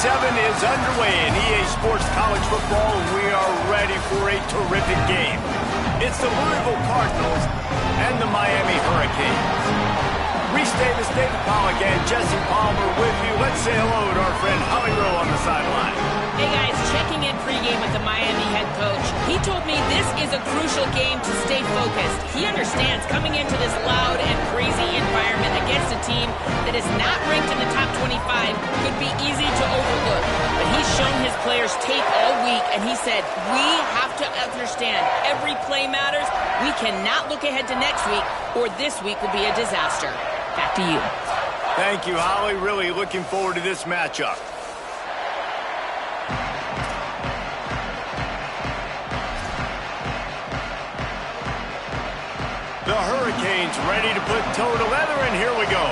is underway in EA Sports College Football, and we are ready for a terrific game. It's the Louisville Cardinals and the Miami Hurricanes. Reese Davis, David Pollack, and Jesse Palmer with you. Let's say hello to our friend Holly Rowe on the sideline. Hey guys, checking in pregame with the Miami head coach. He told me this is a crucial game to stay focused. He understands coming into this loud and crazy environment against a team that is not ranked in the top 25 could be easy to overlook. But he's shown his players tape all week, and he said, we have to understand every play matters. We cannot look ahead to next week, or this week will be a disaster. Back to you. Thank you, Holly. Really looking forward to this matchup. The Hurricanes ready to put toe to leather, and here we go.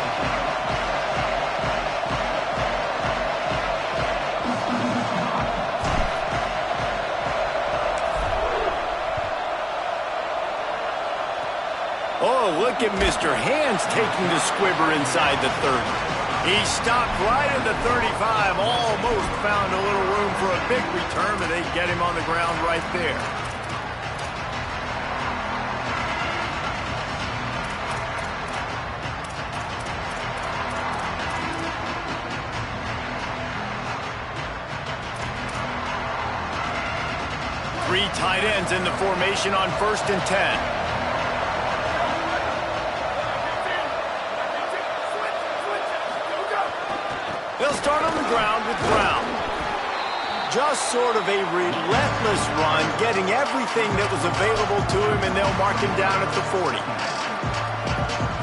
Oh, look at Mr. Hands taking the squibber inside the 30. He stopped right at the 35, almost found a little room for a big return, but they get him on the ground right there. Three tight ends in the formation on 1st and 10. They'll start on the ground with Brown. Just sort of a relentless run, getting everything that was available to him, and they'll mark him down at the 40.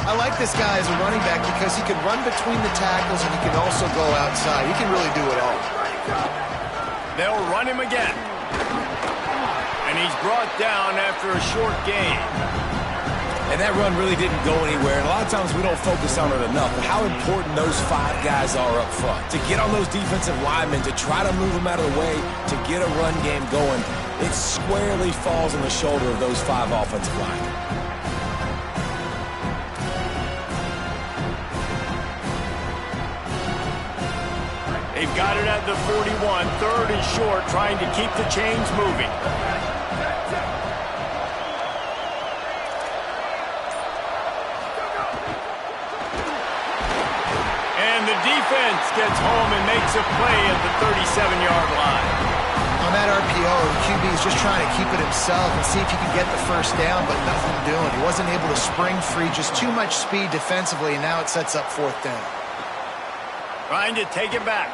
I like this guy as a running back because he can run between the tackles and he can also go outside. He can really do it all. They'll run him again. And he's brought down after a short gain. And that run really didn't go anywhere. And a lot of times we don't focus on it enough. But how important those 5 guys are up front. To get on those defensive linemen, to try to move them out of the way, to get a run game going, it squarely falls on the shoulder of those 5 offensive linemen. They've got it at the 41, 3rd and short, trying to keep the chains moving. Defense gets home and makes a play at the 37-yard line. On that RPO, the QB is just trying to keep it himself and see if he can get the first down, but nothing doing. He wasn't able to spring free, just too much speed defensively, and now it sets up 4th down. Trying to take it back.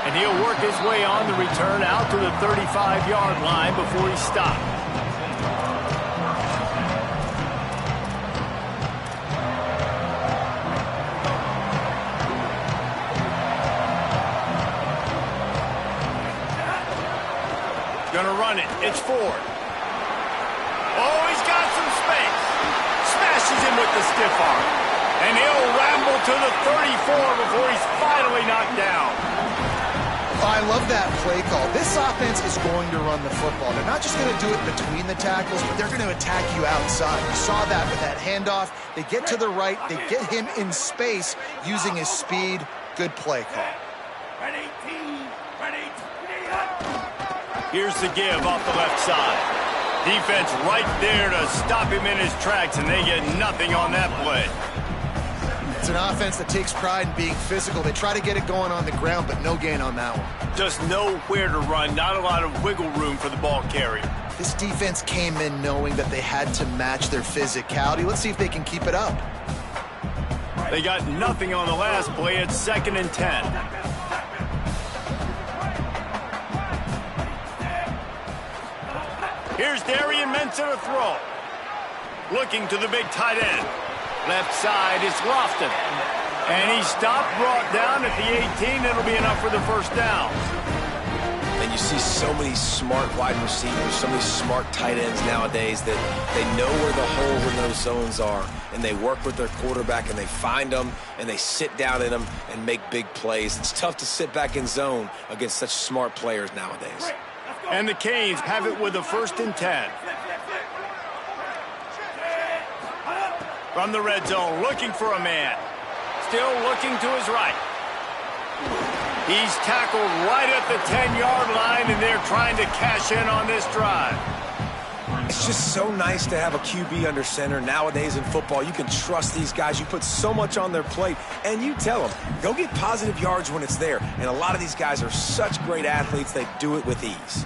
And he'll work his way on the return out to the 35-yard line before he stops. Gonna run it. It's Ford. Oh, he's got some space. Smashes him with the stiff arm. And he'll ramble to the 34 before he's finally knocked down. I love that play call. This offense is going to run the football. They're not just going to do it between the tackles, but they're going to attack you outside. You saw that with that handoff. They get to the right. They get him in space using his speed. Good play call. Here's the give off the left side. Defense right there to stop him in his tracks, and they get nothing on that play. It's an offense that takes pride in being physical. They try to get it going on the ground, but no gain on that one. Just nowhere to run, not a lot of wiggle room for the ball carrier. This defense came in knowing that they had to match their physicality. Let's see if they can keep it up. They got nothing on the last play. It's 2nd and 10. Here's Darian Mensah to throw. Looking to the big tight end. Left side is Lofton. And he stopped, brought down at the 18. It'll be enough for the 1st down. And you see so many smart wide receivers, so many smart tight ends nowadays that they know where the holes in those zones are. And they work with their quarterback and they find them and they sit down in them and make big plays. It's tough to sit back in zone against such smart players nowadays. And the Canes have it with a 1st and 10. From the red zone, looking for a man. Still looking to his right. He's tackled right at the 10-yard line, and they're trying to cash in on this drive. It's just so nice to have a QB under center. Nowadays in football, you can trust these guys. You put so much on their plate, and you tell them, go get positive yards when it's there. And a lot of these guys are such great athletes, they do it with ease.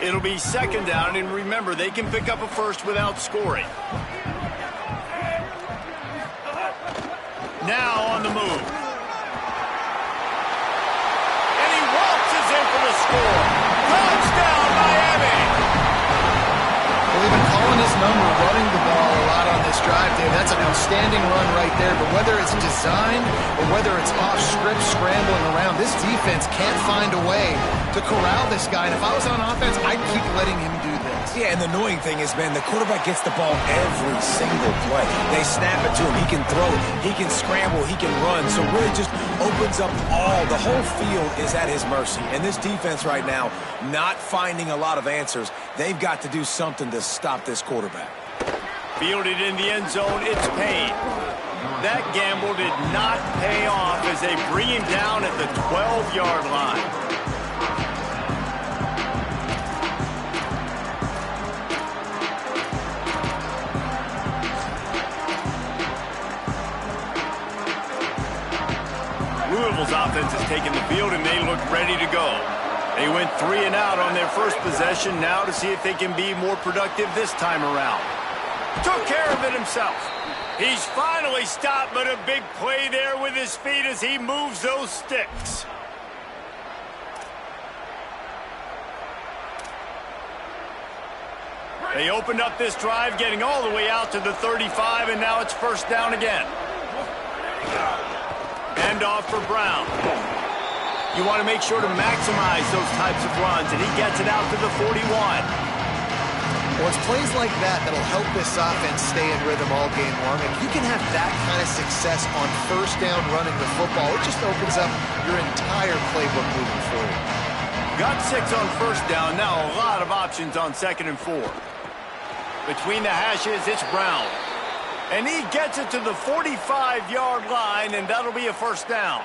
It'll be second down, and remember, they can pick up a first without scoring. Now on the move. And he waltzes in for the score. Touchdown, Miami! Well, they've been calling his number, running the ball a lot on this drive, Dave. That's an outstanding run right there. But whether it's designed or whether it's off script, scrambling around, this defense can't find a way to corral this guy. And if I was on offense, I'd keep letting him do this. Yeah, and the annoying thing is, man, the quarterback gets the ball every single play. They snap it to him. He can throw it. He can scramble. He can run. So really just opens up the whole field is at his mercy. And this defense right now, not finding a lot of answers. They've got to do something to stop this quarterback. Fielded in the end zone, it's Payne. That gamble did not pay off as they bring him down at the 12-yard line. Louisville's offense has taken the field, and they look ready to go. They went 3 and out on their first possession, now to see if they can be more productive this time around. Took care of it himself. He's finally stopped, but a big play there with his feet as he moves those sticks. They opened up this drive, getting all the way out to the 35, and now it's first down again. Hand off for Brown. You want to make sure to maximize those types of runs, and he gets it out to the 41. Well, it's plays like that that'll help this offense stay in rhythm all game long. If you can have that kind of success on first down running the football, it just opens up your entire playbook moving forward. Got 6 on first down, now a lot of options on 2nd and 4. Between the hashes, it's Brown. And he gets it to the 45-yard line, and that'll be a first down.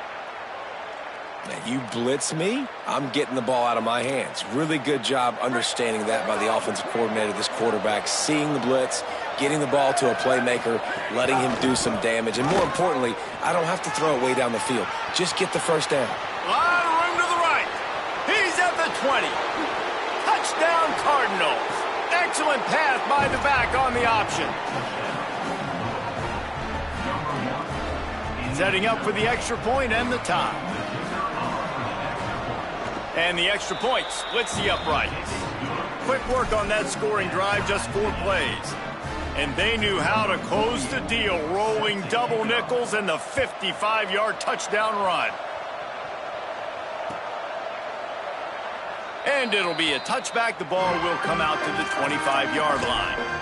Man, you blitz me, I'm getting the ball out of my hands. Really good job understanding that by the offensive coordinator, this quarterback, seeing the blitz, getting the ball to a playmaker, letting him do some damage. And more importantly, I don't have to throw it way down the field. Just get the first down. Lot of room to the right. He's at the 20. Touchdown, Cardinals. Excellent pass by the back on the option. Setting up for the extra point and the tie. And the extra point splits the uprights. Quick work on that scoring drive, just 4 plays. And they knew how to close the deal, rolling double nickels and the 55-yard touchdown run. And it'll be a touchback. The ball will come out to the 25-yard line.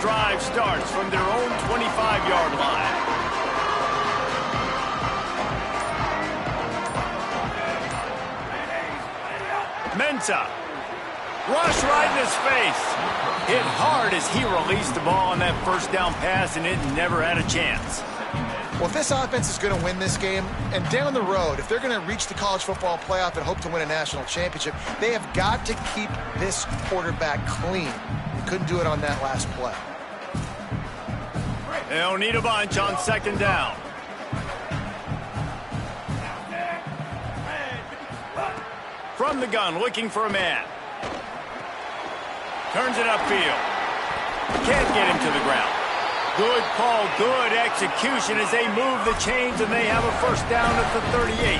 Drive starts from their own 25-yard line. Mensah. Rush right in his face. Hit hard as he released the ball on that first down pass, and it never had a chance. Well, if this offense is going to win this game, and down the road, if they're going to reach the college football playoff and hope to win a national championship, they have got to keep this quarterback clean. They couldn't do it on that last play. They'll need a bunch on 2nd down. From the gun, looking for a man. Turns it upfield. Can't get him to the ground. Good call, good execution as they move the chains, and they have a first down at the 38.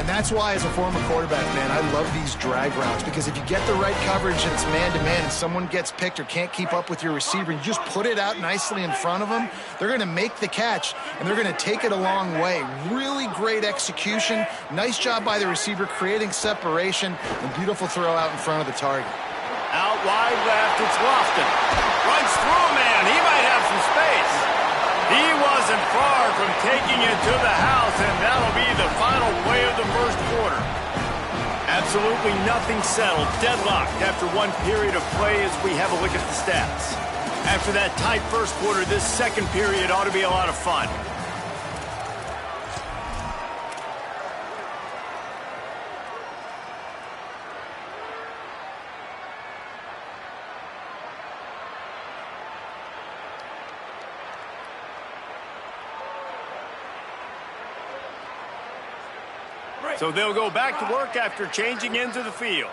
And that's why, as a former quarterback, man, I love these drag routes, because if you get the right coverage and it's man-to-man and someone gets picked or can't keep up with your receiver, and you just put it out nicely in front of them, they're going to make the catch, and they're going to take it a long way. Really great execution. Nice job by the receiver creating separation, and beautiful throw out in front of the target. Out wide left, it's Lofton. Runs through a man. He might have some space. He wasn't far from taking it to the house, and that'll be the final play of the first quarter. Absolutely nothing settled. Deadlocked after one period of play as we have a look at the stats. After that tight first quarter, this second period ought to be a lot of fun. So they'll go back to work after changing into the field.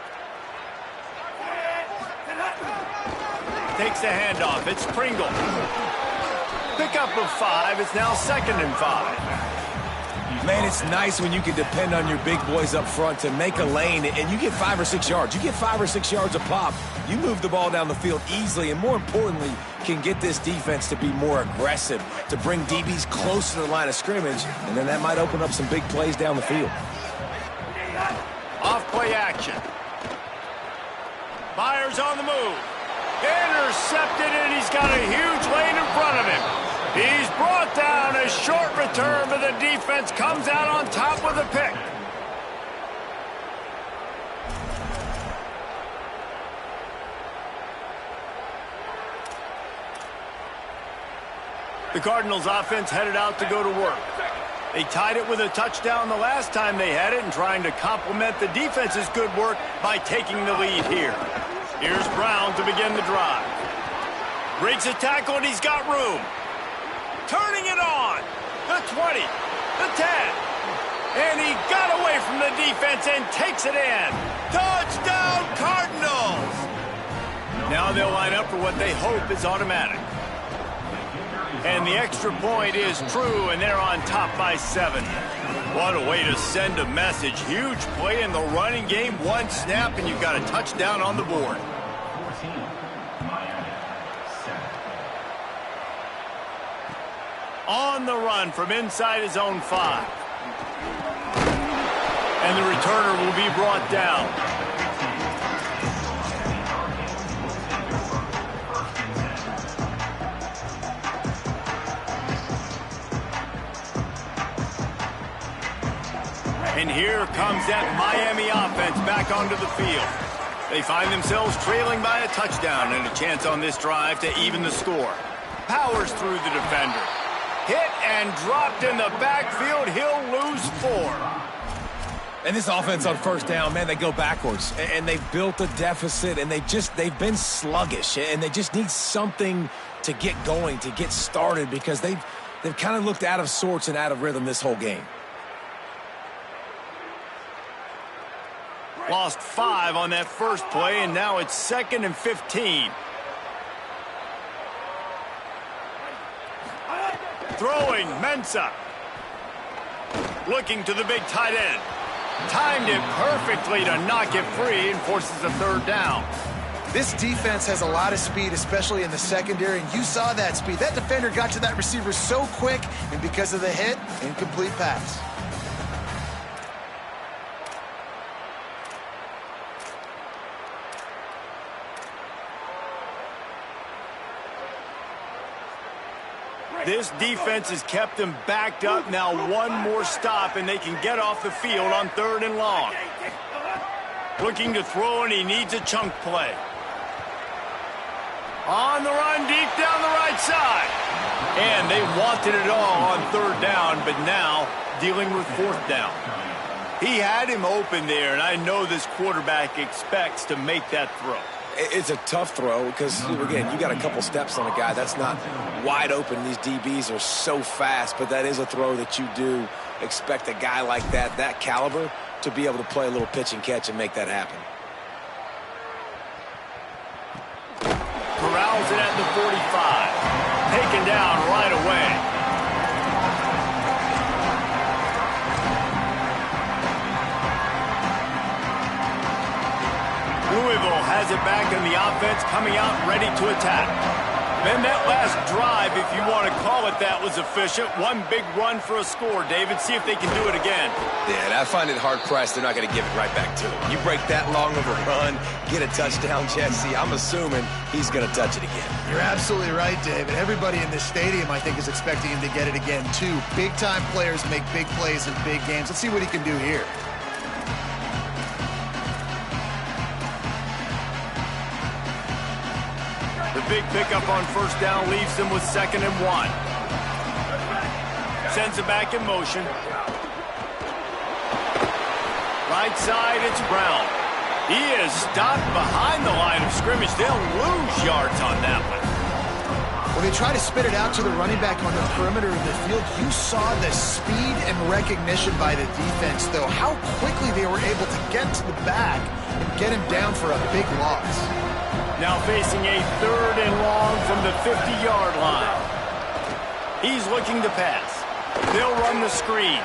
Takes the handoff. It's Pringle. Pickup of 5. It's now 2nd and 5. Man, it's nice when you can depend on your big boys up front to make a lane, and you get 5 or 6 yards. You get 5 or 6 yards a pop. You move the ball down the field easily, and more importantly, can get this defense to be more aggressive, to bring DBs close to the line of scrimmage, and then that might open up some big plays down the field. Off-play action. Myers on the move. Intercepted, and he's got a huge lane in front of him. He's brought down. A short return, but the defense comes out on top with a pick. The Cardinals offense headed out to go to work. They tied it with a touchdown the last time they had it, and trying to complement the defense's good work by taking the lead here. Here's Brown to begin the drive. Breaks a tackle, and he's got room. Turning it on. The 20, the 10. And he got away from the defense and takes it in. Touchdown, Cardinals! Now they'll line up for what they hope is automatic. And the extra point is true, and they're on top by 7. What a way to send a message. Huge play in the running game. One snap, and you've got a touchdown on the board. On the run from inside his own 5. And the returner will be brought down. And here comes that Miami offense back onto the field. They find themselves trailing by a touchdown and a chance on this drive to even the score. Powers through the defender. Hit and dropped in the backfield. He'll lose 4. And this offense on first down, man, they go backwards. And they've built a deficit, and they've been sluggish. And they just need something to get going, to get started, because they've kind of looked out of sorts and out of rhythm this whole game. Lost 5 on that first play, and now it's 2nd and 15. Throwing, Mensah. Looking to the big tight end. Timed it perfectly to knock it free and forces a 3rd down. This defense has a lot of speed, especially in the secondary, and you saw that speed. That defender got to that receiver so quick, and because of the hit, incomplete pass. This defense has kept them backed up. Now one more stop, and they can get off the field on 3rd and long. Looking to throw, and he needs a chunk play. On the run, deep down the right side. And they wanted it all on 3rd down, but now dealing with 4th down. He had him open there, and I know this quarterback expects to make that throw. It's a tough throw because, again, you got a couple steps on a guy. That's not wide open. These DBs are so fast, but that is a throw that you do expect a guy like that caliber, to be able to play a little pitch and catch and make that happen. Corrals it at the 45. Taken down right away. get back in the offense, coming out ready to attack. Then that last drive, if you want to call it that, was efficient. One big run for a score, David. See if they can do it again. Yeah, and I find it hard-pressed they're not going to give it right back to him. You break that long of a run, get a touchdown, Jesse, I'm assuming he's going to touch it again. You're absolutely right, David. Everybody in this stadium, I think, is expecting him to get it again, too. Big-time players make big plays in big games. Let's see what he can do here. The big pickup on first down leaves them with 2nd and 1. Sends it back in motion. Right side, it's Brown. He is stopped behind the line of scrimmage. They'll lose yards on that one. When they try to spit it out to the running back on the perimeter of the field, you saw the speed and recognition by the defense, though, how quickly they were able to get to the back and get him down for a big loss. Now facing a 3rd and long from the 50-yard line. He's looking to pass. They'll run the screen.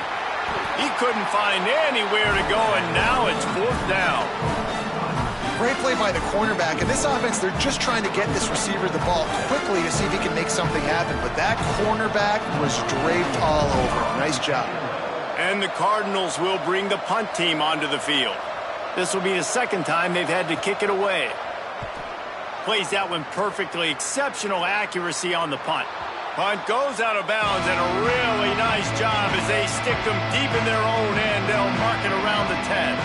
He couldn't find anywhere to go, and now it's 4th down. Great play by the cornerback. In this offense, they're just trying to get this receiver the ball quickly to see if he can make something happen. But that cornerback was draped all over him. Nice job. And the Cardinals will bring the punt team onto the field. This will be the 2nd time they've had to kick it away. Plays that one perfectly. Exceptional accuracy on the punt. Punt goes out of bounds, and a really nice job as they stick them deep in their own end. They'll mark it around the 10.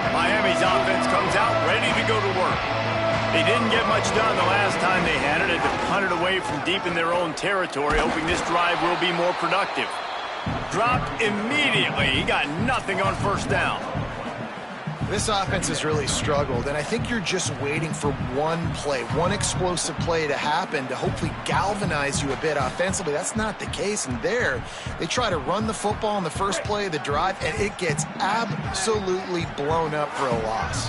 Miami's offense comes out ready to go to work. They didn't get much done the last time they had it. They punted away from deep in their own territory, hoping this drive will be more productive. Dropped immediately. He got nothing on first down. This offense has really struggled, and I think you're just waiting for one play, one explosive play to happen to hopefully galvanize you a bit offensively. That's not the case, and there, they try to run the football on the first play of the drive, and it gets absolutely blown up for a loss.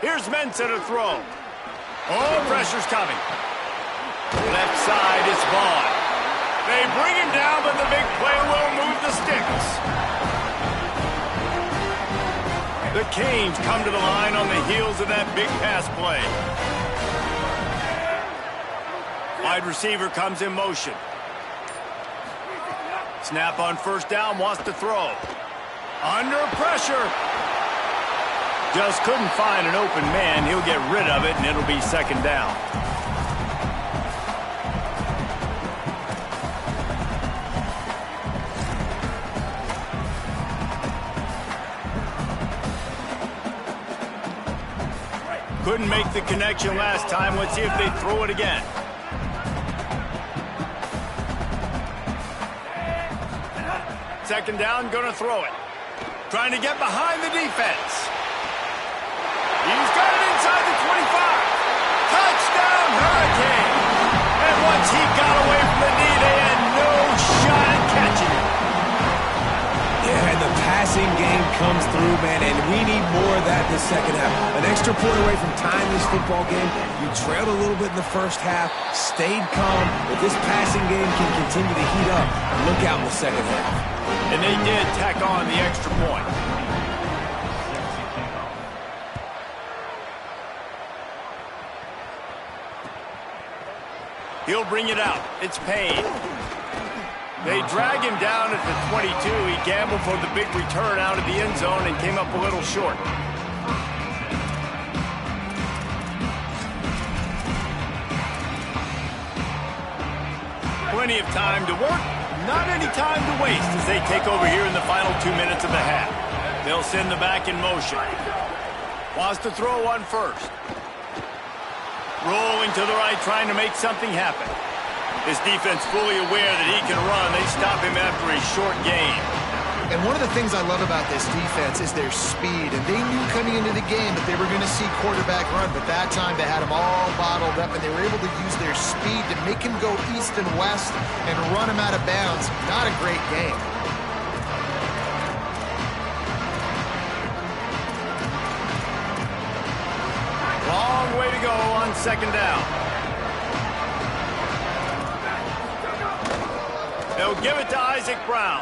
Here's Mensah to throw. Oh, pressure's coming. Left side, it's Vaughn. They bring him down, but the big play will move the sticks. The Canes come to the line on the heels of that big pass play. Wide receiver comes in motion. Snap on first down, wants to throw. Under pressure. Just couldn't find an open man. He'll get rid of it, and it'll be 2nd down. Couldn't make the connection last time. Let's see if they throw it again. Second down, gonna throw it. Trying to get behind the defense. He's got it inside the 25. Touchdown, Hurricane. And once he got away from the knee, they had no shot at catching him. Yeah, and the passing game comes through, man, and we need more of that in the 2nd half. An extra point away from tying this football game. You trailed a little bit in the first half, stayed calm, but this passing game can continue to heat up. Look out in the 2nd half. And they did tack on the extra point. He'll bring it out. It's Payne. They drag him down at the 22. He gambled for the big return out of the end zone and came up a little short. Plenty of time to work, not any time to waste as they take over here in the final 2 minutes of the half. They'll send the back in motion. Wants to throw on first. Rolling to the right, trying to make something happen. This defense fully aware that he can run. They stop him after a short gain. And one of the things I love about this defense is their speed. And they knew coming into the game that they were going to see quarterback run. But that time they had him all bottled up, and they were able to use their speed to make him go east and west and run him out of bounds. Not a great game. Long way to go on 2nd down. They'll give it to Isaac Brown.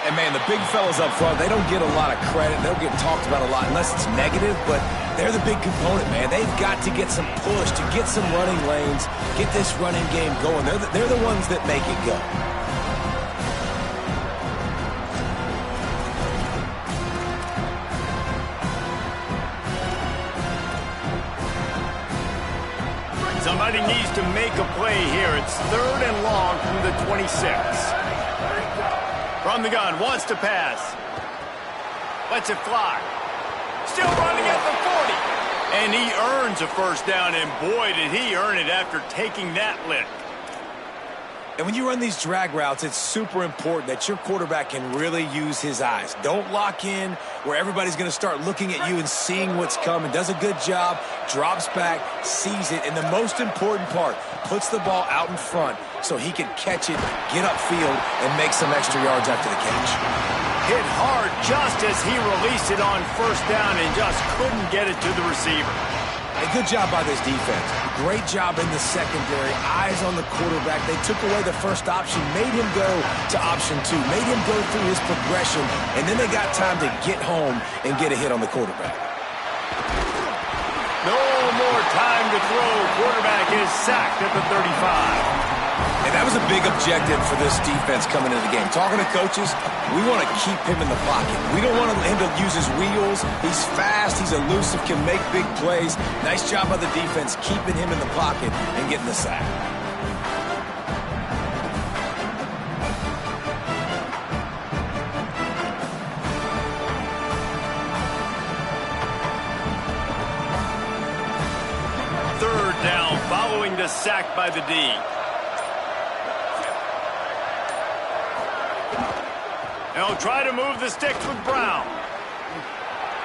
And, man, the big fellas up front, they don't get a lot of credit. They don't get talked about a lot unless it's negative, but they're the big component, man. They've got to get some push, to get some running lanes, get this running game going. They're the ones that make it go. Somebody needs to make a play here. It's 3rd and long from the 26. From the gun, wants to pass. Lets it fly. Still running at the 40. And he earns a first down, and boy, did he earn it after taking that lick. And when you run these drag routes, it's super important that your quarterback can really use his eyes. Don't lock in where everybody's going to start looking at you and seeing what's coming. Does a good job, drops back, sees it, and the most important part, puts the ball out in front so he can catch it, get upfield, and make some extra yards after the catch. Hit hard just as he released it on first down and just couldn't get it to the receiver. A good job by this defense. Great job in the secondary. Eyes on the quarterback. They took away the first option, made him go to option 2, made him go through his progression, and then they got time to get home and get a hit on the quarterback. No more time to throw. Quarterback is sacked at the 35. And that was a big objective for this defense coming into the game. Talking to coaches, we want to keep him in the pocket. We don't want him to use his wheels. He's fast, he's elusive, can make big plays. Nice job by the defense keeping him in the pocket and getting the sack. Third down following the sack by the D. They'll try to move the sticks with Brown.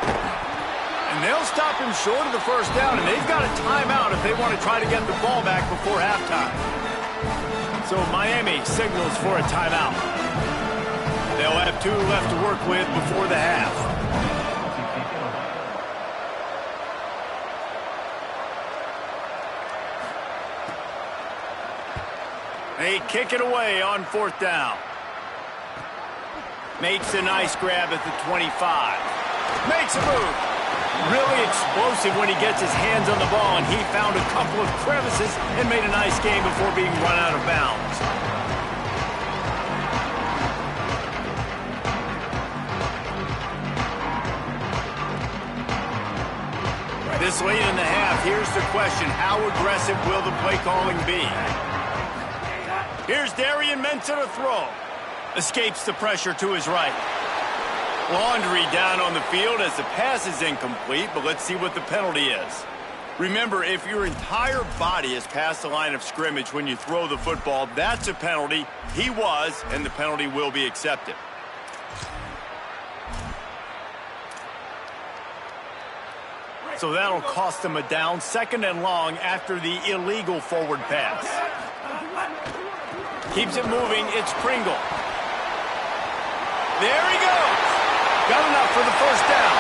And they'll stop him short of the first down, and they've got a timeout if they want to try to get the ball back before halftime. So Miami signals for a timeout. They'll have 2 left to work with before the half. They kick it away on 4th down. Makes a nice grab at the 25. Makes a move. Really explosive when he gets his hands on the ball, and he found a couple of crevices and made a nice game before being run out of bounds. This late in the half, here's the question. How aggressive will the play calling be? Here's Darian Mensah to throw. Escapes the pressure to his right. Laundry down on the field as the pass is incomplete, but let's see what the penalty is. Remember, if your entire body is past the line of scrimmage when you throw the football, that's a penalty. He was, and the penalty will be accepted. So that'll cost them a down, 2nd and long after the illegal forward pass. Keeps it moving, it's Pringle. There he goes. Got enough for the first down.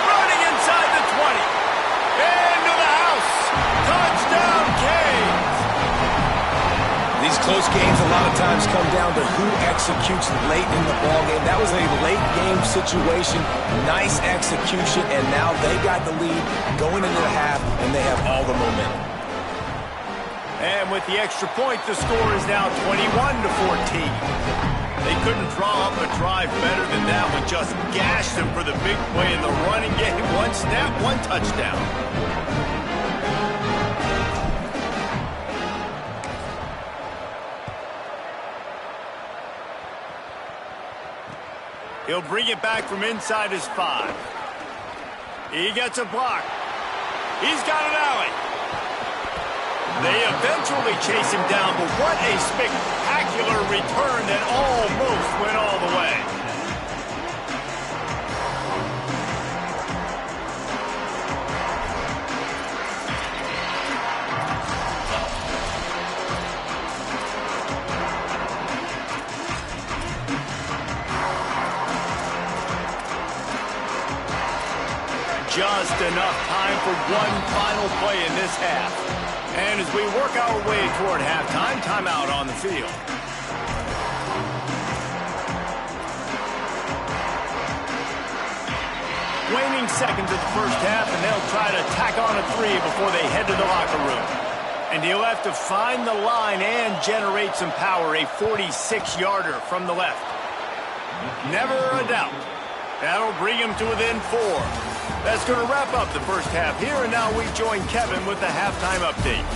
Running inside the 20. Into the house. Touchdown, Canes. These close games a lot of times come down to who executes late in the ballgame. That was a late game situation. Nice execution, and now they got the lead going into the half, and they have all the momentum. And with the extra point, the score is now 21-14. They couldn't draw up a drive better than that one. Just gashed them for the big play in the running game. 1 snap, 1 touchdown. He'll bring it back from inside his 5. He gets a block. He's got an alley. They eventually chase him down, but what a spectacular return that almost went all the way. Just enough time for one final play in this half. And as we work our way toward halftime, timeout on the field. Waning seconds of the first half, and they'll try to tack on a 3 before they head to the locker room. And he'll have to find the line and generate some power, a 46-yarder from the left. Never a doubt. That'll bring him to within 4. That's going to wrap up the first half here, and now we join Kevin with the halftime update.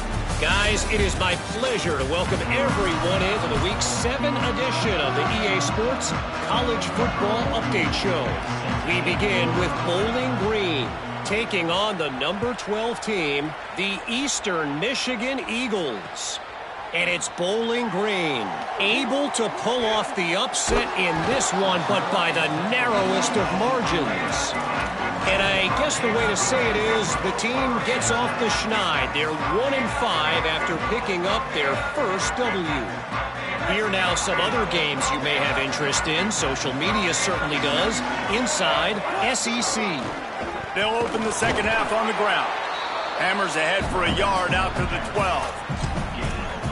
Guys, it is my pleasure to welcome everyone into the Week 7 edition of the EA Sports College Football Update Show. We begin with Bowling Green, taking on the number 12 team, the Eastern Michigan Eagles. And it's Bowling Green, able to pull off the upset in this one, but by the narrowest of margins. And I guess the way to say it is the team gets off the schneid. They're 1-5 after picking up their first W. Here now some other games you may have interest in. Social media certainly does. Inside SEC. They'll open the second half on the ground. Hammers ahead for a yard out to the 12.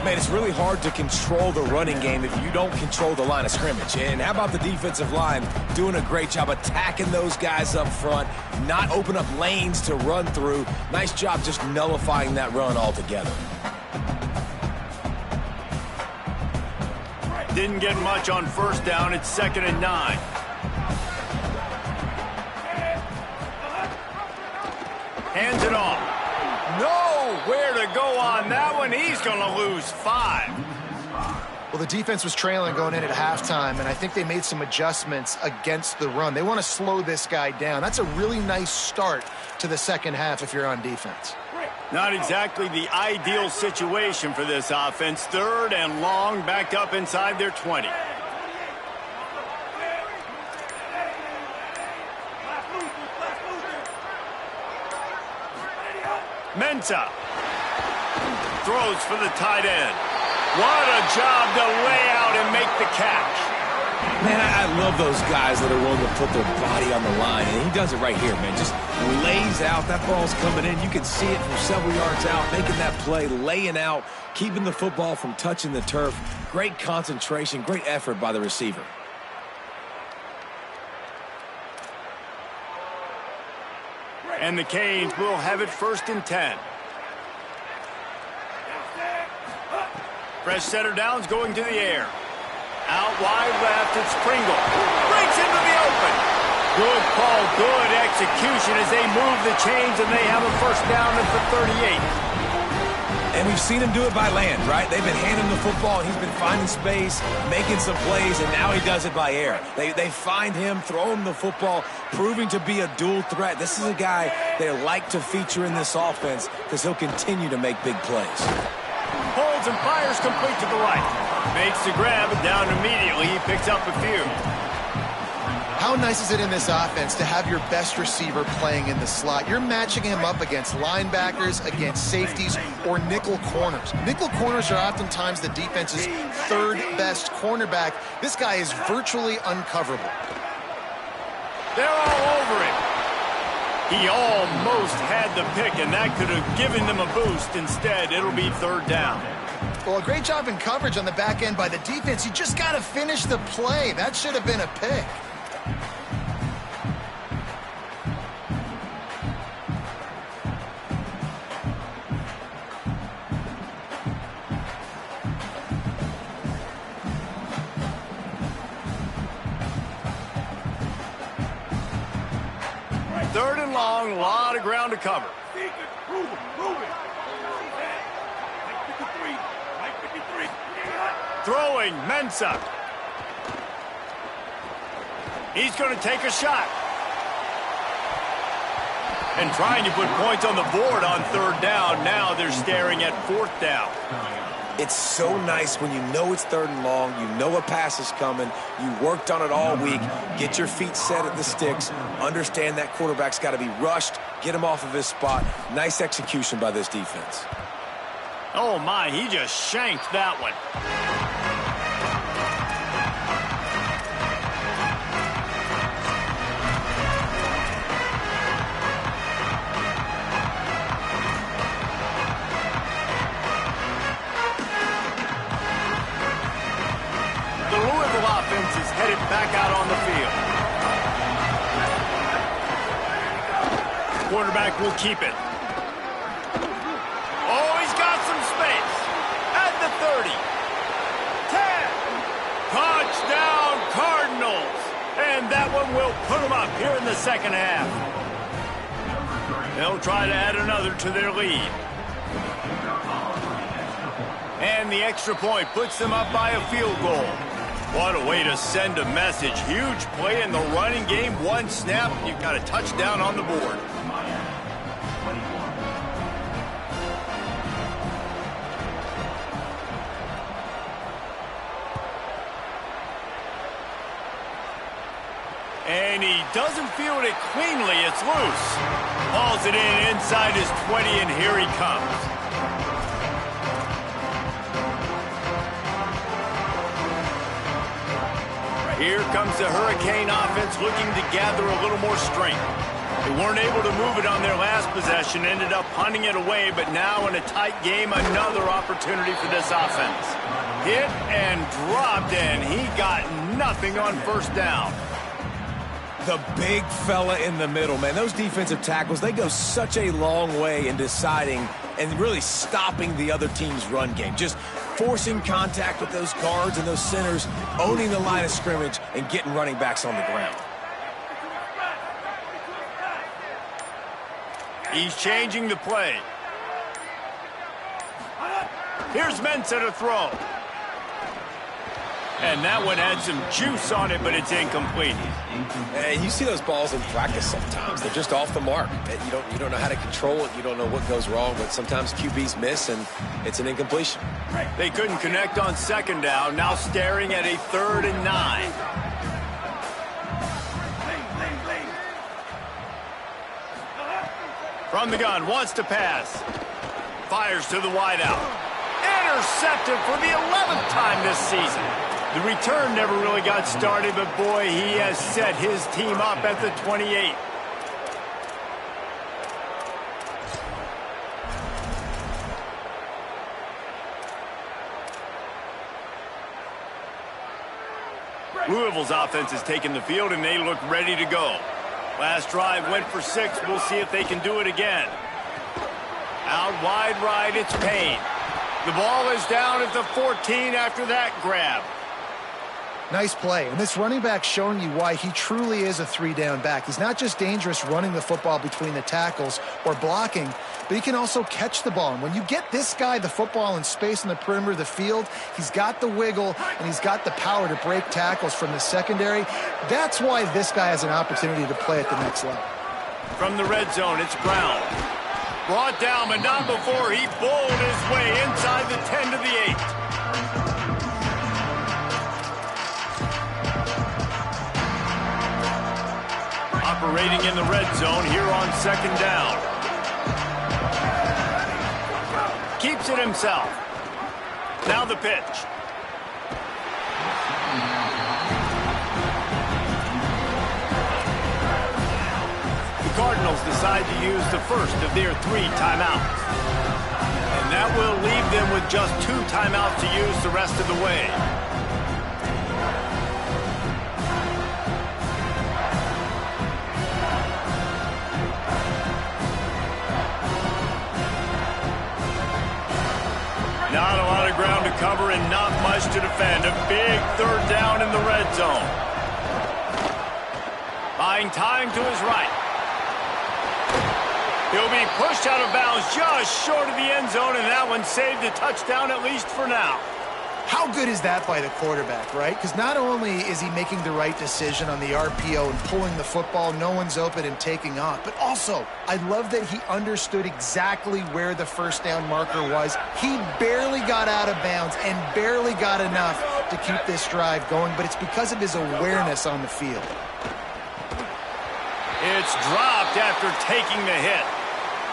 Man, it's really hard to control the running game if you don't control the line of scrimmage. And how about the defensive line doing a great job attacking those guys up front, not open up lanes to run through. Nice job just nullifying that run altogether. Didn't get much on first down. It's 2nd and 9. Hands it off. Nowhere to go on that one. He's going to lose 5. Well, the defense was trailing going in at halftime, and I think they made some adjustments against the run. They want to slow this guy down. That's a really nice start to the second half if you're on defense. Not exactly the ideal situation for this offense. 3rd and long, backed up inside their 20. Mensah throws for the tight end. What a job to lay out and make the catch. Man, I love those guys that are willing to put their body on the line, and he does it right here, man. Just lays out. That ball's coming in. You can see it from several yards out, making that play, laying out, keeping the football from touching the turf. Great concentration, great effort by the receiver. And the Canes will have it 1st and 10. Fresh setter downs going to the air. Out wide left, it's Pringle. Breaks into the open. Good call, good execution as they move the chains, and they have a first down at the 38. And we've seen him do it by land, right? They've been handing the football, and he's been finding space, making some plays, and now he does it by air. They find him, throw him the football, proving to be a dual threat. This is a guy they like to feature in this offense because he'll continue to make big plays. Holds and fires complete to the right. Makes the grab, and down immediately. He picks up a few. How nice is it in this offense to have your best receiver playing in the slot? You're matching him up against linebackers, against safeties, or nickel corners. Nickel corners are oftentimes the defense's 3rd best cornerback. This guy is virtually uncoverable. They're all over him. He almost had the pick, and that could have given them a boost. Instead, it'll be 3rd down. Well, a great job in coverage on the back end by the defense. You just got to finish the play. That should have been a pick. Third and long, a lot of ground to cover. Throwing, Mensah. He's going to take a shot. And trying to put points on the board on 3rd down. Now they're staring at 4th down. It's so nice when you know it's 3rd and long, you know a pass is coming, you worked on it all week, get your feet set at the sticks, understand that quarterback's got to be rushed, get him off of his spot. Nice execution by this defense. Oh my, he just shanked that one. Back out on the field. quarterback will keep it. Oh, he's got some space. At the 30. 10. Touchdown, Cardinals. And that one will put them up here in the second half. They'll try to add another to their lead. And the extra point puts them up by a field goal. What a way to send a message. Huge play in the running game. One snap, you've got a touchdown on the board. And he doesn't field it cleanly. It's loose. Hauls it in inside his 20, and here he comes. Here comes the Hurricane offense looking to gather a little more strength. They weren't able to move it on their last possession, ended up punting it away, but now in a tight game, another opportunity for this offense. Hit and dropped, and he got nothing on first down. The big fella in the middle, man. Those defensive tackles, they go such a long way in deciding and really stopping the other team's run game. Just forcing contact with those guards and those centers, owning the line of scrimmage, and getting running backs on the ground. He's changing the play. Here's Mensah to throw. And that one had some juice on it, but it's incomplete. And you see those balls in practice sometimes. They're just off the mark. You don't know how to control it. You don't know what goes wrong, but sometimes QBs miss, and it's an incompletion. They couldn't connect on second down. Now staring at a 3rd and 9. From the gun, wants to pass. Fires to the wideout. Intercepted for the 11th time this season. The return never really got started, but boy, he has set his team up at the 28. Louisville's offense has taken the field, and they look ready to go. Last drive went for 6. We'll see if they can do it again. Out wide right, it's Payne. The ball is down at the 14 after that grab. Nice play. And this running back showing you why he truly is a 3-down back. He's not just dangerous running the football between the tackles or blocking, but he can also catch the ball. And when you get this guy the football in space in the perimeter of the field, he's got the wiggle and he's got the power to break tackles from the secondary. That's why this guy has an opportunity to play at the next level. From the red zone, it's Brown. Brought down, but not before he bowled his way inside the 10 to the 8. Operating in the red zone here on second down. Keeps it himself. Now the pitch. The Cardinals decide to use the first of their 3 timeouts. And that will leave them with just 2 timeouts to use the rest of the way. Not a lot of ground to cover and not much to defend. A big 3rd down in the red zone. Buying time to his right. He'll be pushed out of bounds just short of the end zone, and that one saved a touchdown at least for now. How good is that by the quarterback, right? Because not only is he making the right decision on the RPO and pulling the football, no one's open and taking off, but also I love that he understood exactly where the first down marker was. He barely got out of bounds and barely got enough to keep this drive going, but it's because of his awareness on the field. It's dropped after taking the hit.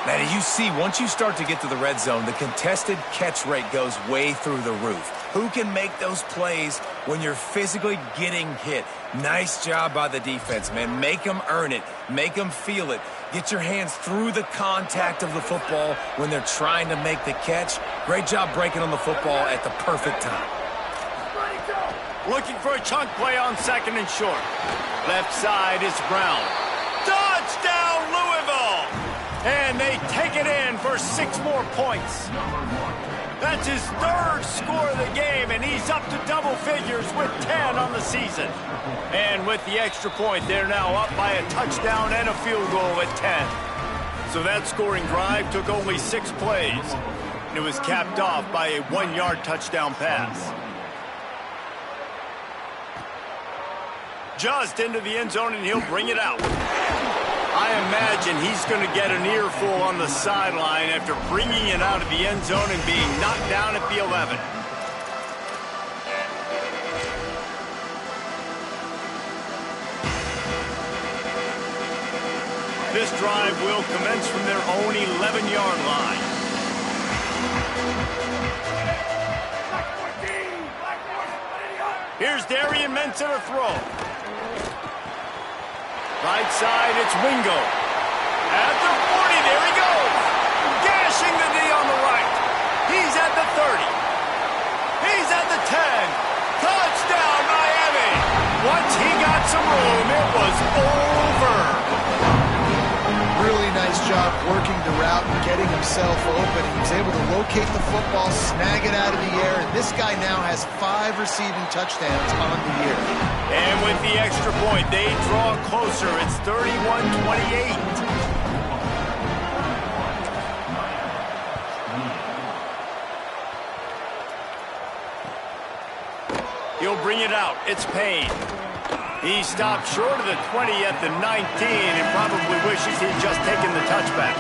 Man, as you see, once you start to get to the red zone, the contested catch rate goes way through the roof. Who can make those plays when you're physically getting hit? Nice job by the defense, man. Make them earn it. Make them feel it. Get your hands through the contact of the football when they're trying to make the catch. Great job breaking on the football at the perfect time. Looking for a chunk play on 2nd and short. Left side is Brown. Touchdown, Louisville! And they take it in for 6 more points. That's his 3rd score of the game, and he's up to double figures with 10 on the season. And with the extra point, they're now up by a touchdown and a field goal at 10. So that scoring drive took only 6 plays. And it was capped off by a 1-yard touchdown pass. Just into the end zone, and he'll bring it out. I imagine he's going to get an earful on the sideline after bringing it out of the end zone and being knocked down at the 11. This drive will commence from their own 11-yard line. Here's Darian Mensah to throw. Right side, it's Wingo. At the 40, there he goes. Gashing the knee on the right. He's at the 30. He's at the 10. Touchdown, Miami. Once he got some room, it was over. Really nice job working the route and getting himself open. He was able to locate the football, snag it out of the air, and this guy now has 5 receiving touchdowns on the year. And with the extra point, they draw closer. It's 31-28. He'll bring it out. It's Payne. He stopped short of the 20 at the 19 and probably wishes he'd just taken the touchback.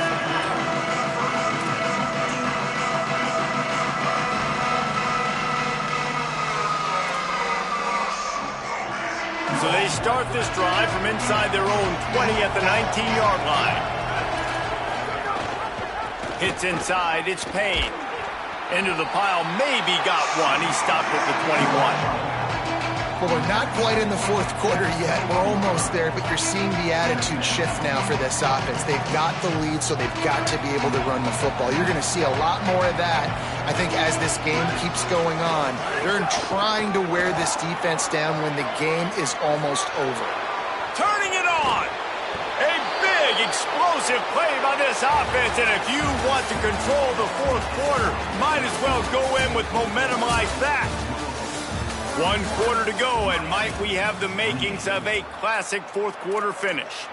So they start this drive from inside their own 20 at the 19-yard line. Hits inside, it's Payne. Into the pile, maybe got one. He stopped at the 21. Well, we're not quite in the 4th quarter yet. We're almost there, but you're seeing the attitude shift now for this offense. They've got the lead, so they've got to be able to run the football. You're going to see a lot more of that, I think, as this game keeps going on. They're trying to wear this defense down when the game is almost over. Turning it on. A big, explosive play by this offense, and if you want to control the 4th quarter, might as well go in with momentum like that. 1 quarter to go, and might we have the makings of a classic 4th quarter finish.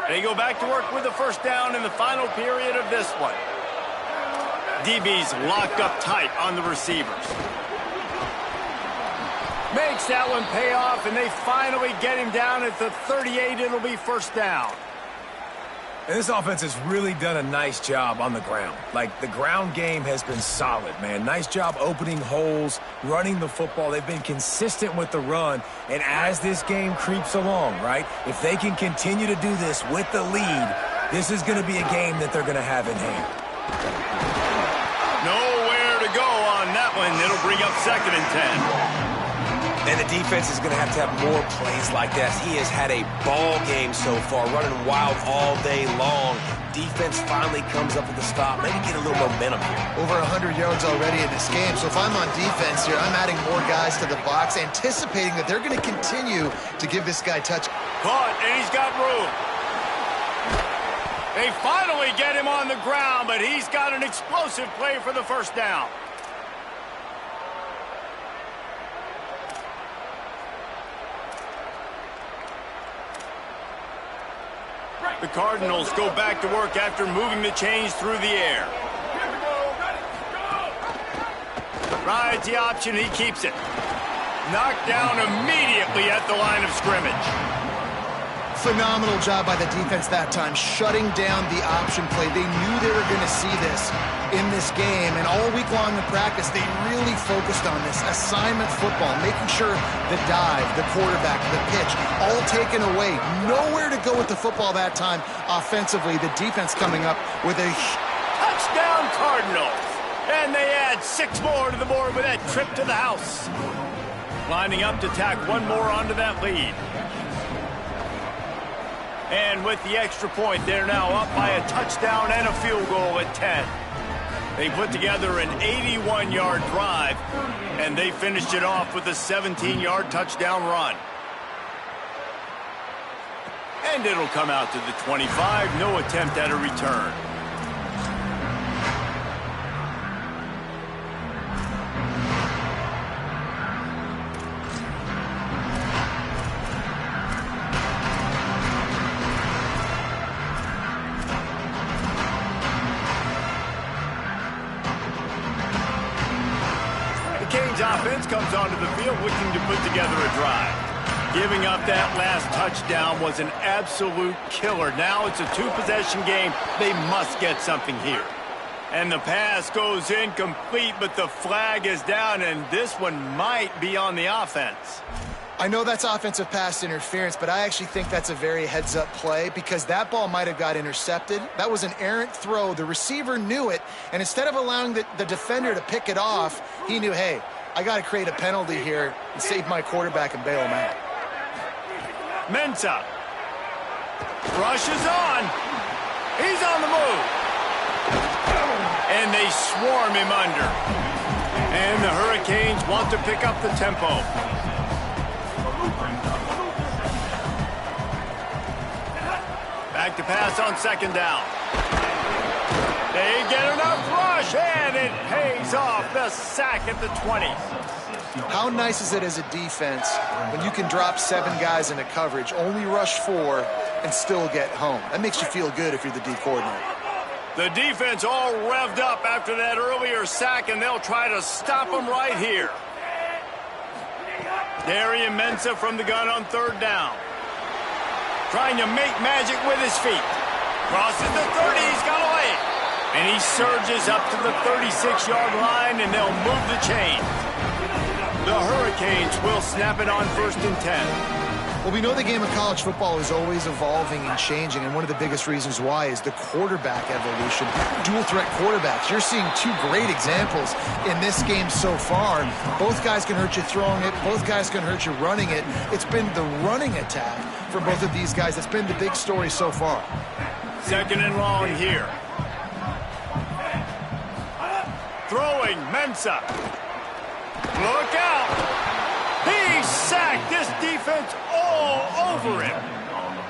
They go back to work with the first down in the final period of this one. DB's locked up tight on the receivers. Makes that one pay off, and they finally get him down at the 38. It'll be first down. And this offense has really done a nice job on the ground. Like, the ground game has been solid, man. Nice job opening holes, running the football. They've been consistent with the run. And as this game creeps along, right, if they can continue to do this with the lead, this is going to be a game that they're going to have in hand. Nowhere to go on that one. It'll bring up 2nd and 10. And the defense is going to have more plays like that. He has had a ball game so far, running wild all day long. Defense finally comes up with a stop. Maybe get a little momentum here. Over 100 yards already in this game. So if I'm on defense here, I'm adding more guys to the box, anticipating that they're going to continue to give this guy touch. Caught, and he's got room. They finally get him on the ground, but he's got an explosive play for the first down. The Cardinals go back to work after moving the chains through the air. Rides the option, he keeps it. Knocked down immediately at the line of scrimmage. Phenomenal job by the defense that time, shutting down the option play. They knew they were going to see this in this game, and all week long in practice, they really focused on this assignment football, making sure the dive, the quarterback, the pitch, all taken away. Nowhere to go with the football that time offensively. The defense coming up with a touchdown Cardinals, and they add 6 more to the board with that trip to the house. Lining up to tack 1 more onto that lead. And with the extra point, they're now up by a touchdown and a field goal at 10. They put together an 81-yard drive, and they finished it off with a 17-yard touchdown run. And it'll come out to the 25. No attempt at a return. Offense comes onto the field looking to put together a drive. Giving up that last touchdown was an absolute killer. Now it's a two-possession game. They must get something here. And the pass goes incomplete, but the flag is down, and this one might be on the offense. I know that's offensive pass interference, but I actually think that's a very heads-up play because that ball might have got intercepted. That was an errant throw. The receiver knew it, and instead of allowing the defender to pick it off, he knew, hey, I got to create a penalty here and save my quarterback and bail him out. Mensah rushes on. He's on the move. And they swarm him under. And the Hurricanes want to pick up the tempo. Back to pass on second down. They get enough rush, and it pays off. The sack at the 20. How nice is it as a defense when you can drop 7 guys into coverage, only rush 4, and still get home? That makes you feel good if you're the D coordinator. The defense all revved up after that earlier sack, and they'll try to stop them right here. Darian Mensah from the gun on third down. Trying to make magic with his feet. Crosses the 30, he's got away. And he surges up to the 36-yard line, and they'll move the chain. The Hurricanes will snap it on 1st and 10. Well, we know the game of college football is always evolving and changing, and one of the biggest reasons why is the quarterback evolution. Dual-threat quarterbacks. You're seeing 2 great examples in this game so far. Both guys can hurt you throwing it. Both guys can hurt you running it. It's been the running attack for both of these guys that's been the big story so far. Second and long here. Throwing, Mensah. Look out! He's sacked. This defense all over him.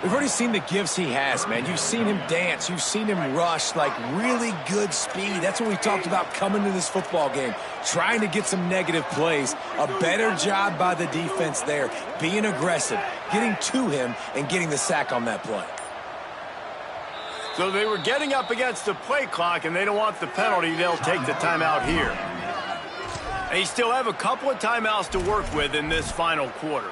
We've already seen the gifts he has, man. You've seen him dance. You've seen him rush, like really good speed. That's what we talked about coming to this football game, trying to get some negative plays. A better job by the defense there, being aggressive, getting to him, and getting the sack on that play. So they were getting up against the play clock, and they don't want the penalty. They'll take the timeout here. They still have a couple of timeouts to work with in this final quarter.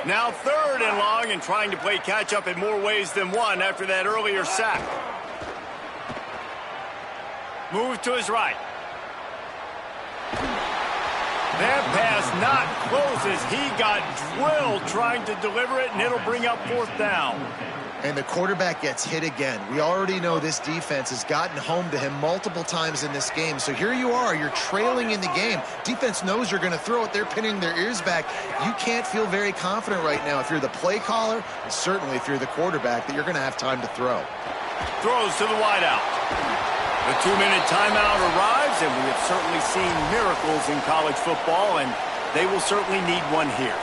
Now 3rd and long, and trying to play catch-up in more ways than one after that earlier sack. Move to his right. That pass not close as he got drilled trying to deliver it, and it'll bring up 4th down. And the quarterback gets hit again. We already know this defense has gotten home to him multiple times in this game. So here you are, you're trailing in the game. Defense knows you're going to throw it. They're pinning their ears back. You can't feel very confident right now if you're the play caller, and certainly if you're the quarterback, that you're going to have time to throw. Throws to the wideout. The 2-minute timeout arrives, and we have certainly seen miracles in college football, and they will certainly need one here.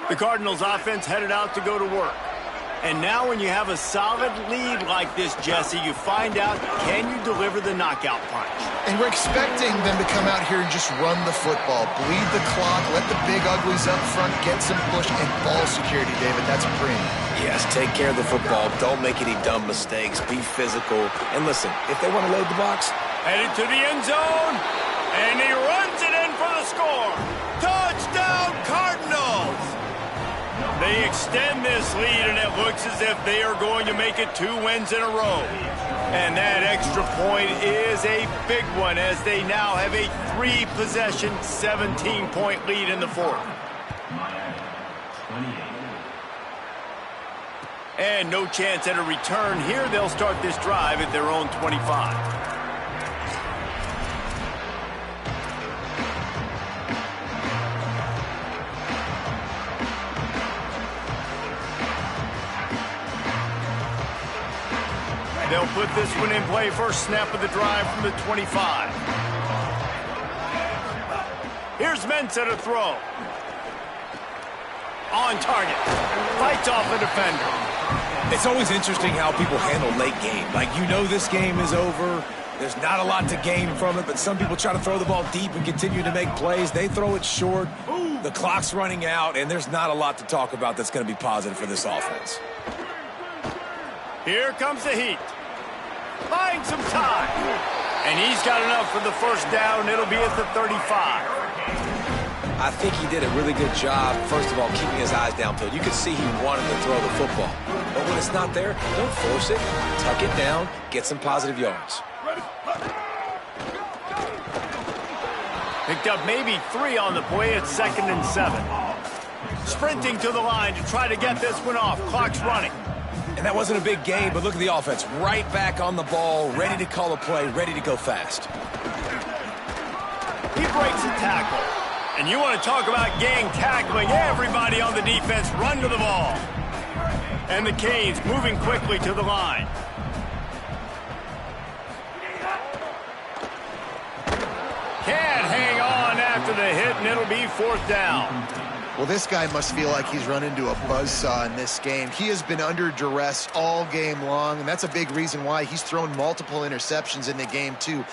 The Cardinals offense headed out to go to work. And now when you have a solid lead like this, Jesse, you find out, can you deliver the knockout punch? And we're expecting them to come out here and just run the football, bleed the clock, let the big uglies up front, get some push, and ball security, David. That's a premium. Yes, take care of the football. Don't make any dumb mistakes. Be physical. And listen, if they want to load the box. Headed to the end zone, and he runs it in for the score. Touchdown, Cardinals! They extend this lead, and it looks as if they are going to make it 2 wins in a row. And that extra point is a big one as they now have a 3-possession, 17-point lead in the 4th. And no chance at a return here. They'll start this drive at their own 25. They'll put this one in play. First snap of the drive from the 25. Here's Mensah to throw. On target. Fights off a defender. It's always interesting how people handle late game. Like, you know this game is over. There's not a lot to gain from it, but some people try to throw the ball deep and continue to make plays. They throw it short. The clock's running out, and there's not a lot to talk about that's going to be positive for this offense. Here comes the heat. Buying some time. And he's got enough for the first down. It'll be at the 35. I think he did a really good job, first of all, keeping his eyes downfield. You could see he wanted to throw the football. But when it's not there, don't force it. Tuck it down. Get some positive yards. Picked up maybe 3 on the play at 2nd and 7. Sprinting to the line to try to get this one off. Clock's running. And that wasn't a big gain, but look at the offense. Right back on the ball, ready to call a play, ready to go fast. He breaks a tackle. And you want to talk about gang tackling. Everybody on the defense run to the ball. And the Canes moving quickly to the line. Can't hang on after the hit, and it'll be 4th down. Well, this guy must feel like he's run into a buzzsaw in this game. He has been under duress all game long, and that's a big reason why he's thrown multiple interceptions in the game, too.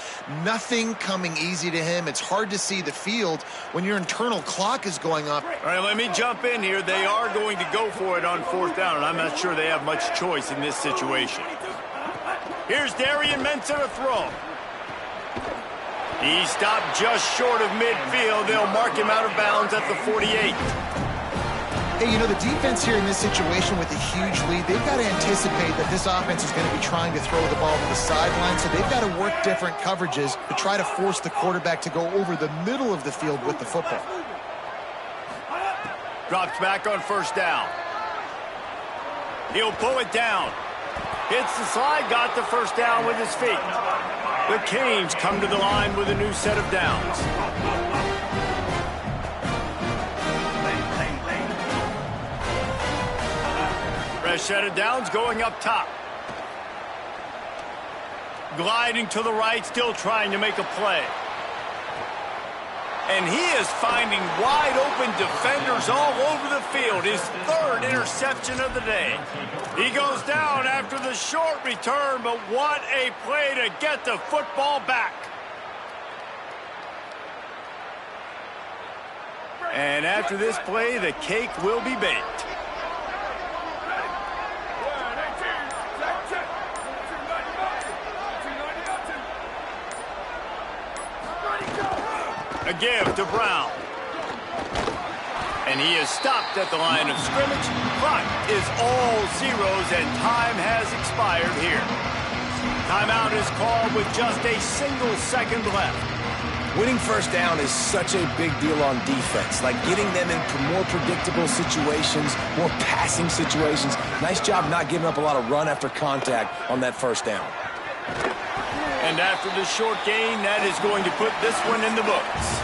Nothing coming easy to him. It's hard to see the field when your internal clock is going up. All right, let me jump in here. They are going to go for it on 4th down, and I'm not sure they have much choice in this situation. Here's Darian Mensah to throw. He stopped just short of midfield. They'll mark him out of bounds at the 48. Hey, you know, the defense here in this situation with a huge lead, they've got to anticipate that this offense is going to be trying to throw the ball to the sideline, so they've got to work different coverages to try to force the quarterback to go over the middle of the field with the football. Drops back on 1st down. He'll pull it down. Hits the slide, got the 1st down with his feet. The Canes come to the line with a new set of downs. Fresh set of downs going up top. Gliding to the right, still trying to make a play. And he is finding wide open defenders all over the field. His 3rd interception of the day. He goes down after the short return, but what a play to get the football back. And after this play, the cake will be baked. A give to Brown. And he is stopped at the line of scrimmage. Clock is all zeros and time has expired here. Timeout is called with just a single second left. Winning 1st down is such a big deal on defense, like getting them into more predictable situations, more passing situations. Nice job not giving up a lot of run after contact on that 1st down. And after the short gain, that is going to put this one in the books.